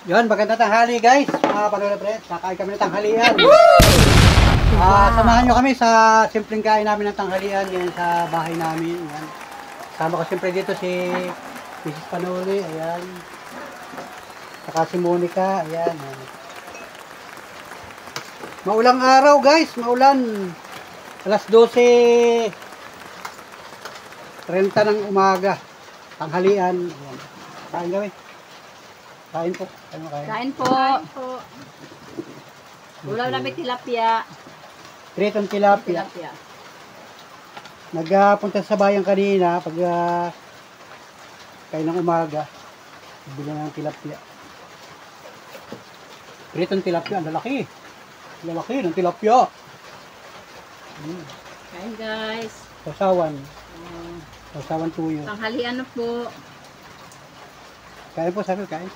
Yun, magandang tanghali guys. Mga panonood friends, kakain kami ng tanghalian. Samahan nyo kami sa simpleng kain namin ng tanghalian yan sa bahay namin. Yan. Sama ko siyempre dito si Mrs. Panuli, ayan. Saka si Monica, ayan. Maulang araw guys, maulan. Alas 12:30 ng umaga. Tanghalian. Ayan. Kain kami. Kain po. Ano kain? Kain po. Ulam namin tilapia. Pritong tilapia. Nagpunta sa bayan kanina pag kain ng umaga. Bili ng tilapia. Pritong tilapia, ang lalaki. Ang lalaki ng tilapia. Kain guys. Sausawan. Sausawan tuyo. Tanghalian na po. Kain po, sabi kain.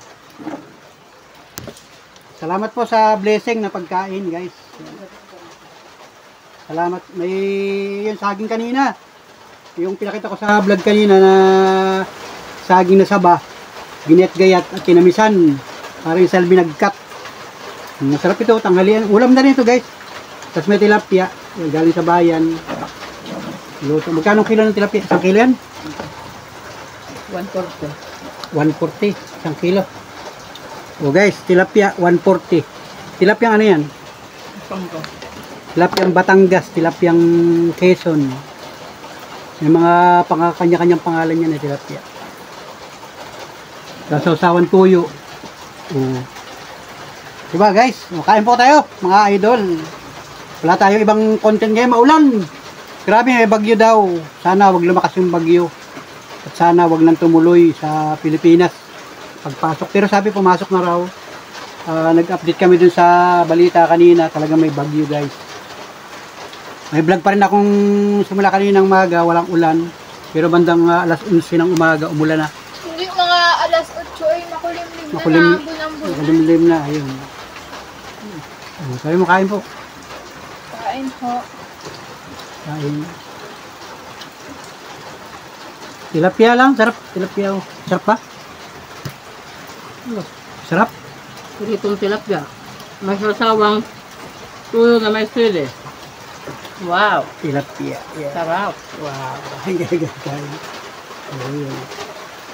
Salamat po sa blessing na pagkain, guys. Salamat. May yung saging kanina. Yung pinakita ko sa vlog kanina na saging na saba. Ginayat-gayat at kinamisan. Parang isang binagkat. Masarap ito, tanghalian. Ulam na rin ito, guys. Tapos may tilapia. Galing sa bayan. Luto. Magkano kilo ng tilapia? 1 kilo yan? 140. 140. 1 kilo. O guys, tilapia 140. Tilapia ano yan? Tilapiang Batangas, tilapiang Quezon. May mga kanya-kanyang pangalan yan na tilapia. Sausawan tuyo. Diba guys? Kain po tayo mga idol. Wala tayo ibang content ngayon, maulan. Grabe, may bagyo daw. Sana wag lumakas yung bagyo. At sana wag nang tumuloy sa Pilipinas pagpasok. Pero sabi pumasok na raw. Nag-update kami dun sa balita kanina. Talagang may bagyo guys. May vlog pa rin akong simula kaninang umaga. Walang ulan. Pero bandang alas 11 ng umaga umulan na. Hindi mga alas 8 ay makulimlim na Makulimlim na. Ayun. Sabi mo kain po. Kain po. Kain. Tilapia lang. Sarap. Tilapia. Sarap pa? Sarap. Pritong tilapia. May sasawang tuyo na may sili. Wow. Tilapia. Yeah. Sarap. Wow. Kain. Ayun.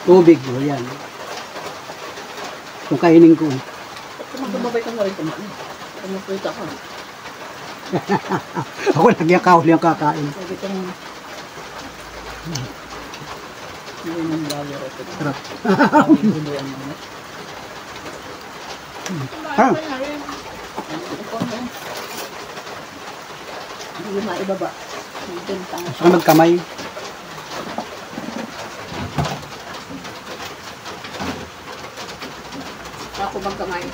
Tubig. O yan. Kung kainin ko. Magkababay ka na rin kumain. Kumapulita ka. Ako lagi ang kahuli ang kakain. Sabi ka mo. Hindi nang lalo ito. Sarap. Buluan mo. Ah. Hindi maibaba. Bintang. Saka magkamay. Ako magkamay.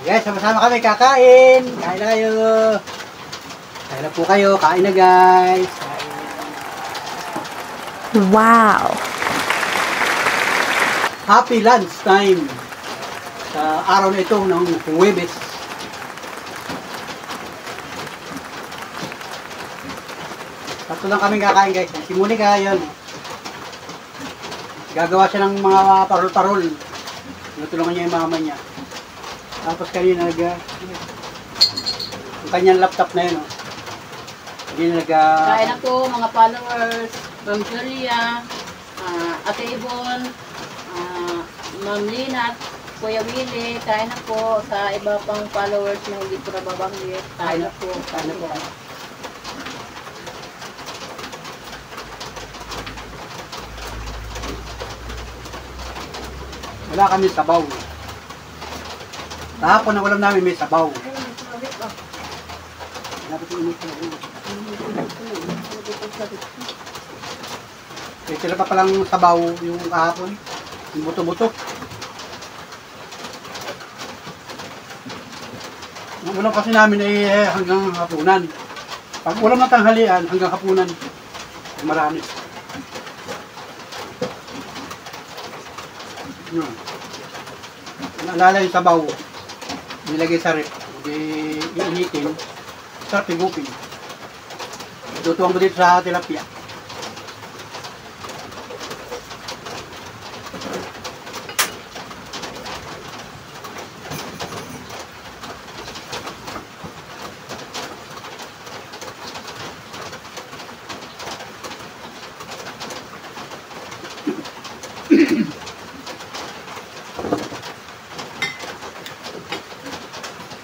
Guys, sama-sama kami kakain. Kain na kayo. Kain na po kayo. Kain na guys. Wow. Happy lunch time. Sa araw na ito ng Huwebes. Tatlo lang kami kakain guys. Si Monica yun. Gagawa siya ng mga parol-parol. Tinutulungan niya yung mama niya. Tapos kanina yung kanyang laptop na yun. Kanina Kain na po mga followers. Ma'am Julia, Ate Ibon, Ma'am Lina, Kuya Willie. Kain na po sa iba pang followers na hindi ko nababanggit. Kain na po. Kain na po. Wala kami sabaw. Kahapon ang ulam namin may sabaw. Eh, sila pa palang sabaw yung kahapon. Yung buto-buto. Ang ulam kasi namin ay hanggang hapunan. Pag ulam ng tanghalian, hanggang hapunan. Marami. Yun. Naalala yung sabaw, nilagay sa rep, di iinitin, sarap higupin. Tutuwang mo dito sa tilapia.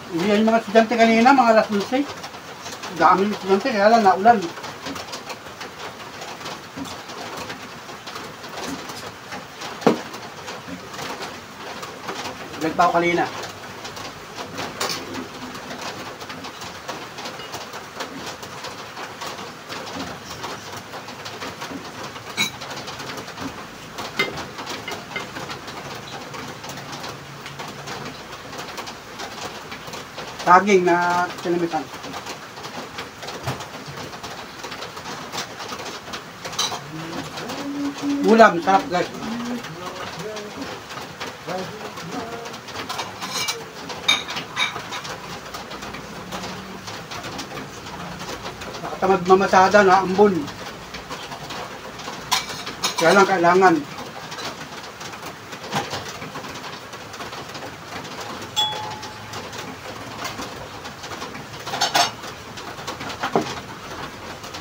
Hindi yung mga estudyante kanina, mga alas 12. Daming estudyante, kaya lang naulan. Nagpa ako kanina. Saging na kinamitan. Ulam, sarap guys. Nakatamad mamasada na ambon. Kaya lang kailangan.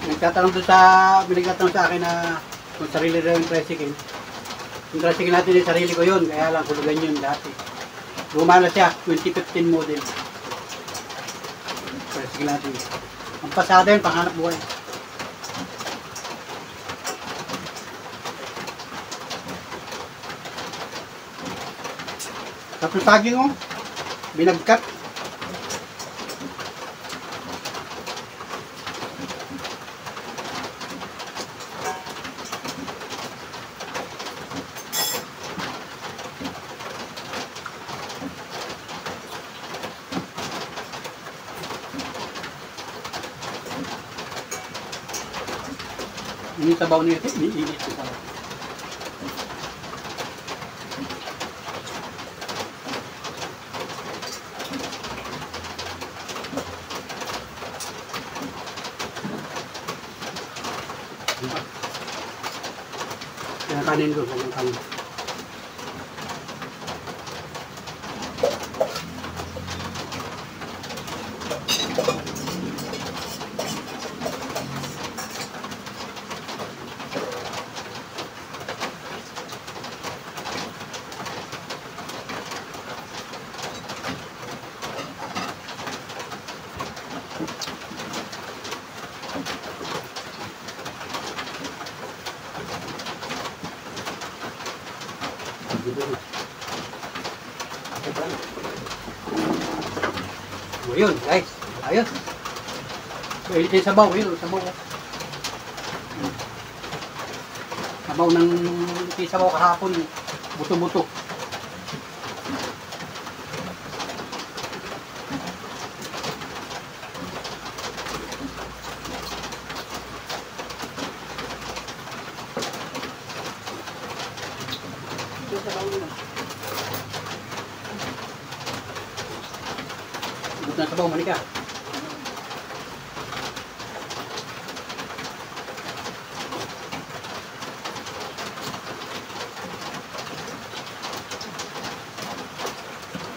Binigtatanong sa akin na kung sarili rin yung tricycle. Yung tricycle natin yung sarili ko yun, kaya lang hulugan yun dati. Luma na siya, 2015 model. Tricycle natin. Ang pasada yun, panghanap buhay. Tapos saging oh, binagkat. Ini sabaw niya, iniinit ko pala. Yung kanin ko, yung kanin. O yun guys, ayos. Pwede yung sabaw, yun, sabaw. Sabaw ng sabaw kahapon, buto-buto. Buto na sabaw, malika.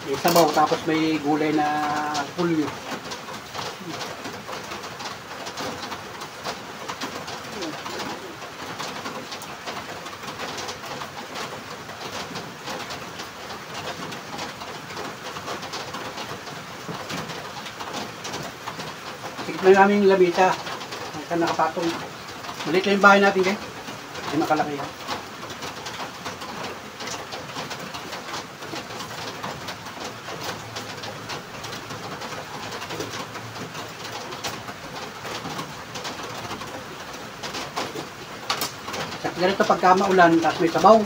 May sabaw, tapos may gulay na pulyo. Sikip na namin yung lamisa. Saan nakapatong. Maliit lang yung bahay natin kayo. Hindi makalaki yan. Ganito pagka maulan, tapos may sabaw.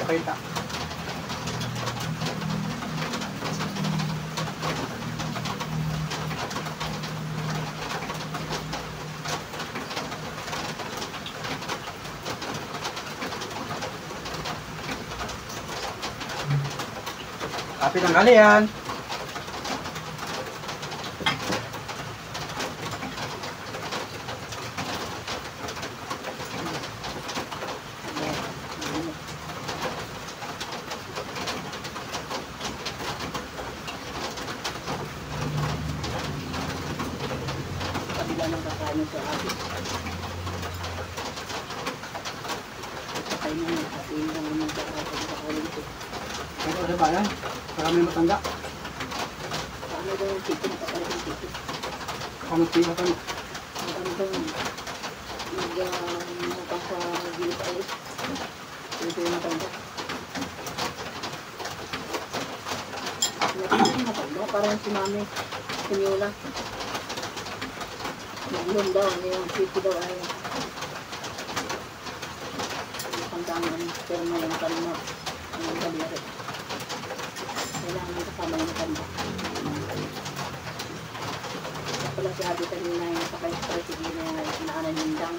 pakita. Kapit ang galian. Kabila ng kakain sa atin. Kakain na kasi yung naman sa atin ito. Ito sa bayan. Marami matanda. Paano daw yung tito? Napakalit yung tito. Kamuti ka kami. Ano daw nagpapagilip ayos. Ito yung matanda. Ito yung matanda. Parang si mami. Sinyola. Naglon daw. Yung tito daw ay matandaan. Pero ngayon kalma. Ang kalira. Kailangan kasama yung matanda. Pala si Ate kanina yung nakakay sige na inaanan yung dang.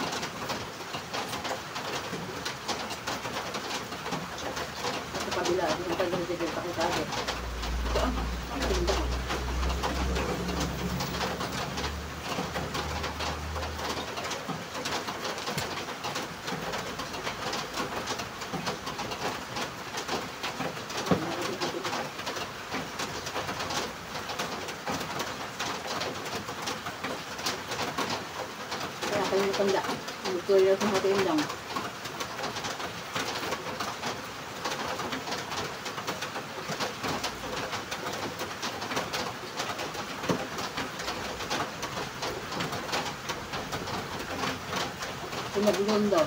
Sa kabila, yung tagang sige sa kisado. Ito yung dang. Kaya kayo matanda. Magtuloy sa hati yung dang. Sumaglon daw.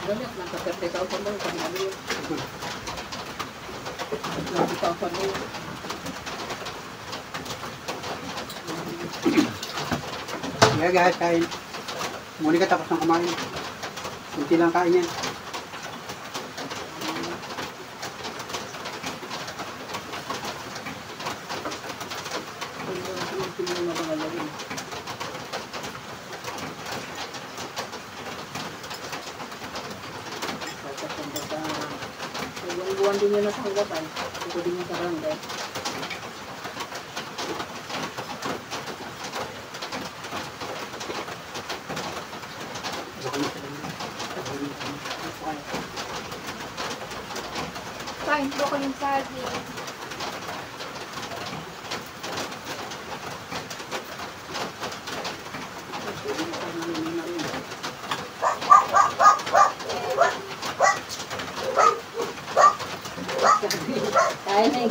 Galit, nagka-30,000 daw. Pag nabili. 30,000 daw. Yeah guys, kain. Muli ka tapos ng kumain. Kunti lang kain yan. Buwan din yun sa hanggapan. Ito din yung sa barangay. Kain po kayong saging. Kaya na eh.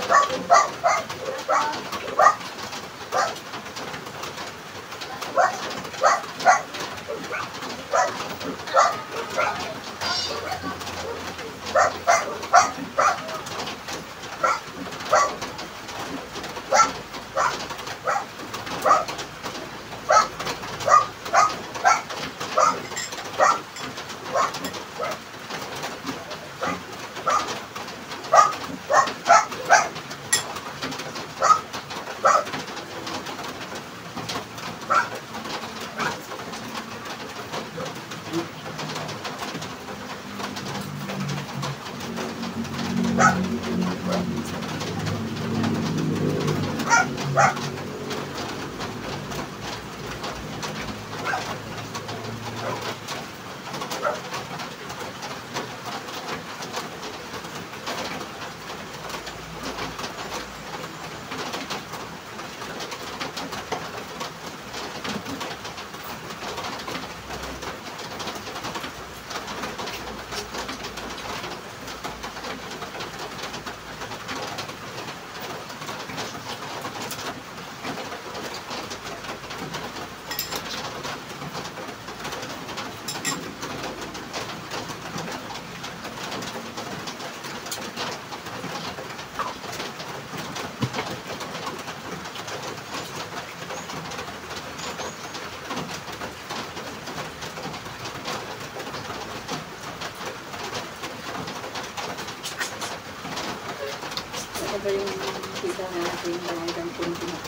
ba yung kita na natin yung bayad punto na.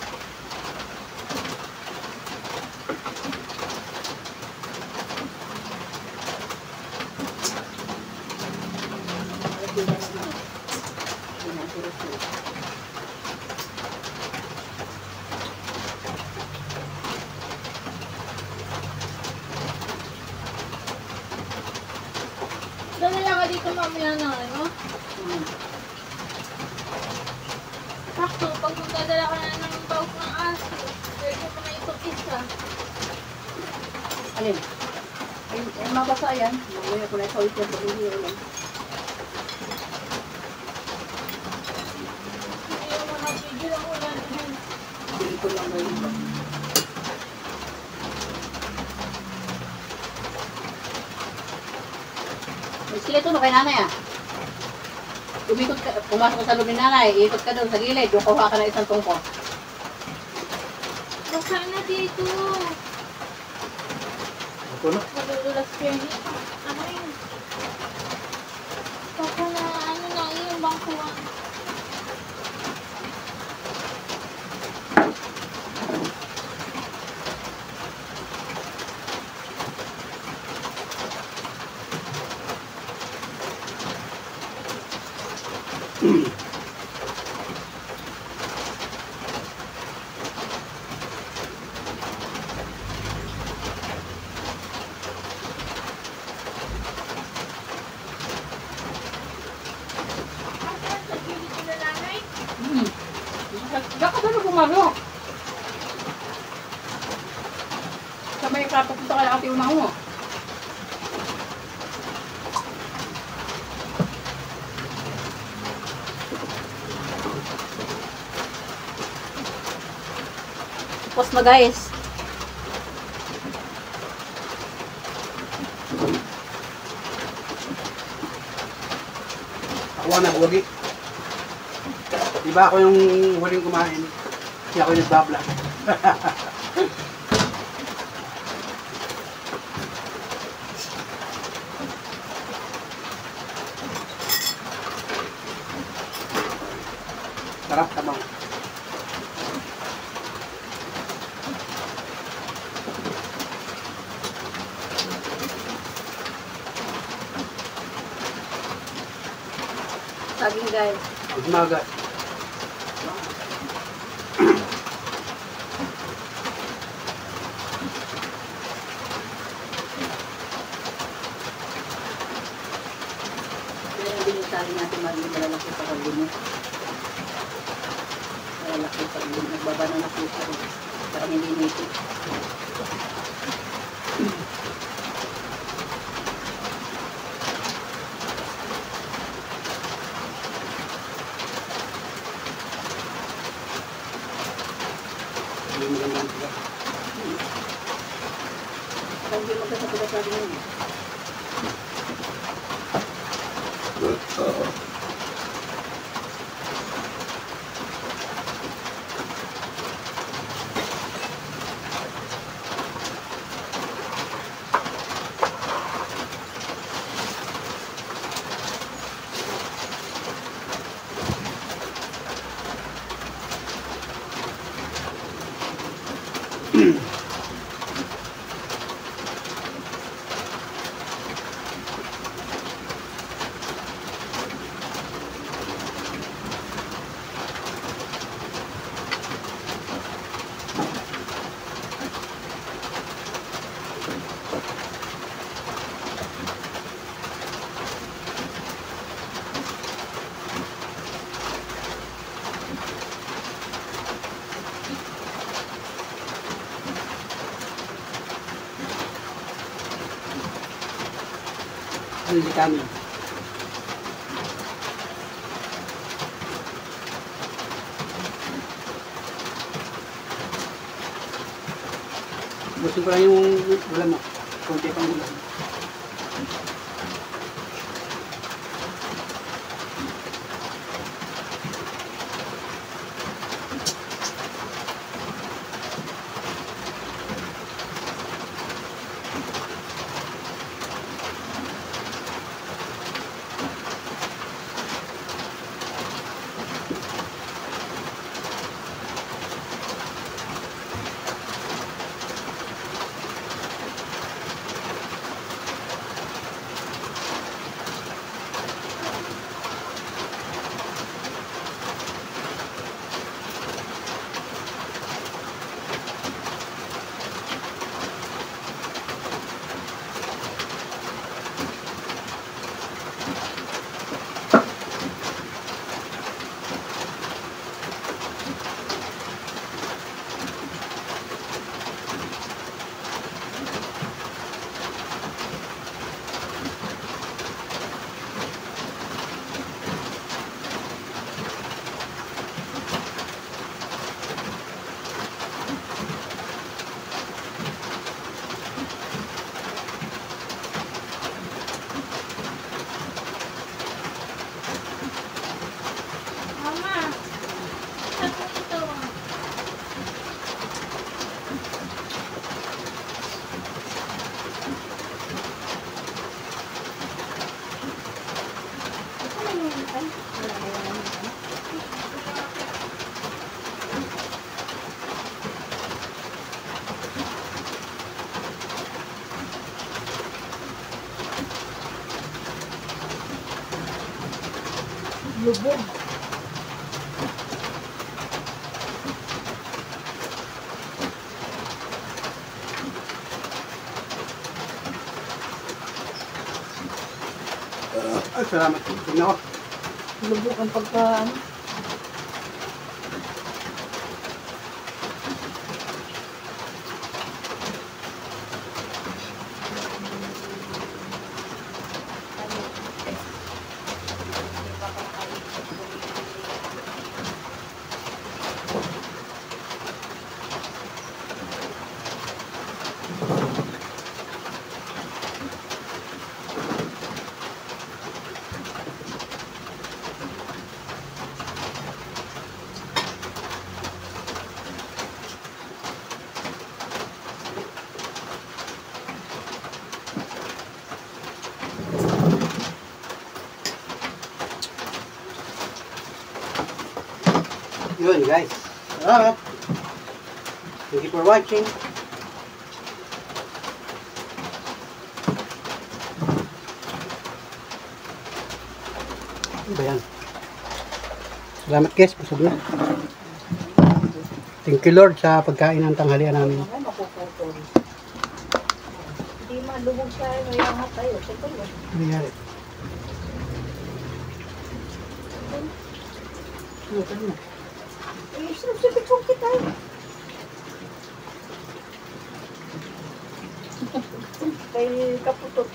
Doon na lang ka dito mamaya na ano? Sakto, pag magdadala ka na ng bawag ng aso, pwede mo na itong isa. Alin? Ay, mabasa yan. Mamaya ko na ito ulit yung pag-uwi ulit. Hindi mo nakigil ang ulan. Dito lang ba yun? Sila ito no kay nanay ah. Umikot ka, pumasok ka sa loob ni nanay, ikot ka doon sa gilid, doon kuha ka ng isang tungkol. Baka na dito. Ito na. Madudulas ko yun. Ano yun? Baka na ano na yung bangkuhan. Asan sa gilid nila nanay? Baka ba na pumasok? Sa may kapapunta ka lang ati una mo. Tapos na guys. Ako ang nagwagi. Diba ako yung huling kumain? Hindi ako yung nagbablog. Sarap tamang. Saging guys. Umaga. Kaya yung binisali natin maging malalaki sa kagulo. Malalaki sa kagulo. Nagbaba na po sa kagulo. Para hindi nito. Hindi magandang sila. Para hindi magkasapula sa akin yun. Hindi kami. Gusto ko lang yung ulam mo. Kunti pang ulam. Lubog. Ay, salamat. Tingnan ko. Lubog ang pagka, ano. Yun guys. Salamat. Thank you for watching. Ano ba yan? Salamat guys. Busog na. Thank you Lord sa pagkain ng tanghalian namin. Ay, mapuputol. Hindi malubog siya, may angat tayo. Sige, Ano nangyari? Ano ka na? eh, sinusipit-sipit kita. Kay kaputot.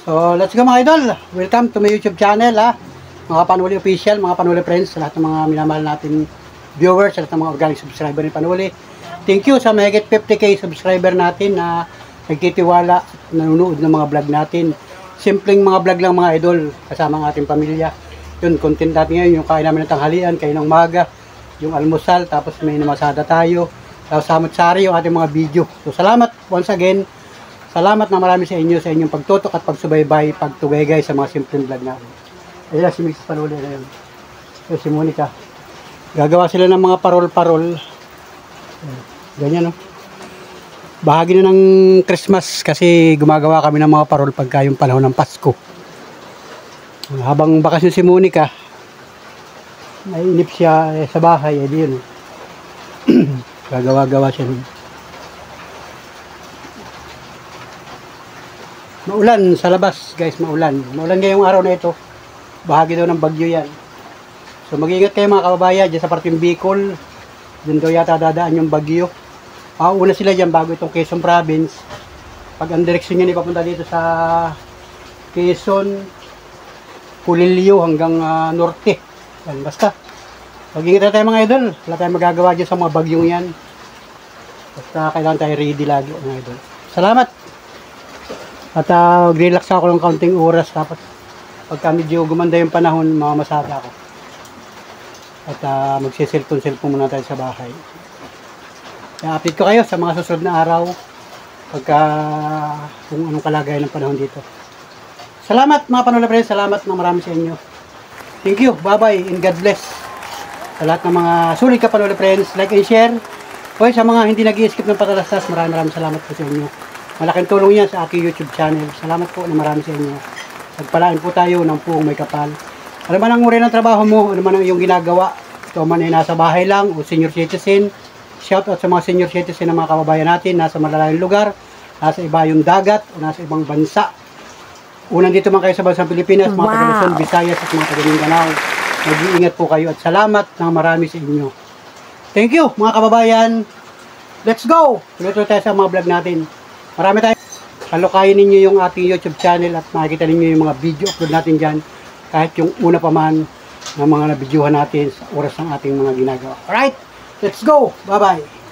So, let's go mga idol. Welcome to my YouTube channel ha. Mga Panuli Official, mga Panuli Friends, sa lahat ng mga minamahal natin viewers, sa lahat ng mga organic subscriber ni Panuli. Thank you sa mahigit 50k subscriber natin na nagtitiwala at nanonood ng mga vlog natin. Simpleng mga vlog lang mga idol, kasama ang ating pamilya. Yun, content natin ngayon, yung kain namin ng tanghalian, kain ng maga, yung almusal, tapos may namasada tayo, tapos samot-sari yung ating mga video. So, salamat once again. Salamat na marami sa inyo, sa inyong pagtutok at pagsubaybay, pagtugay sa mga simpleng vlog natin. Ayun si Mrs. Panuli na yun. So, si Monica. Gagawa sila ng mga parol-parol. Ganyan, no? Bahagi na ng Christmas kasi gumagawa kami ng mga parol pagka yung panahon ng Pasko. Habang bakasyon si Monica, naiinip siya sa bahay, di yun. Gagawa-gawa siya nun. Maulan sa labas, guys, maulan. Maulan ngayong araw na ito. Bahagi daw ng bagyo yan. So mag-iingat kayo mga kababayan dyan sa parteng Bicol. Doon daw yata dadaan yung bagyo. Una sila dyan bago itong Quezon Province. Pag ang direksyon nyo ipapunta dito sa Quezon, Pulilio hanggang norte. Yan, basta. Mag-iingat tayo mga idol. Wala tayong magagawa dyan sa mga bagyong yan. Basta kailangan tayo ready lagi mga idol. Salamat! At relax ako ng kaunting oras. Tapos pagka medyo gumanda yung panahon, mamamasada ako. At magsiselfon-selfon muna tayo sa bahay. Update ko kayo sa mga susunod na araw pagka kung anong kalagayan ng panahon dito. Salamat mga Panuli Friends, salamat na marami sa inyo. Thank you, bye bye and God bless. Sa lahat ng mga sulit ka Panuli Friends, like and share. O sa mga hindi nag-i-skip ng patalastas, maraming salamat po sa inyo. Malaking tulong yan sa aking YouTube channel. Salamat po na marami sa inyo. Pagpalain po tayo ng puong may kapal. Ano man ang uri ng trabaho mo, ano man ang iyong ginagawa, ito man ay nasa bahay lang o senior citizen. Shout out sa mga senior citizen ng mga kababayan natin, nasa malalayong lugar, nasa iba yung dagat, o nasa ibang bansa. Unang dito man kayo sa bansang Pilipinas, mga taga Luzon, Visayas at mga taga Mindanao. Mag-iingat po kayo at salamat ng marami sa inyo. Thank you mga kababayan. Let's go! Tuloy-tuloy tayo sa mga vlog natin. Marami tayo. Halukayin ninyo yung ating YouTube channel at makikita ninyo yung mga video upload natin dyan. Kahit yung una pa man ng mga nabidyohan natin sa oras ng ating mga ginagawa. Alright, let's go! Bye-bye!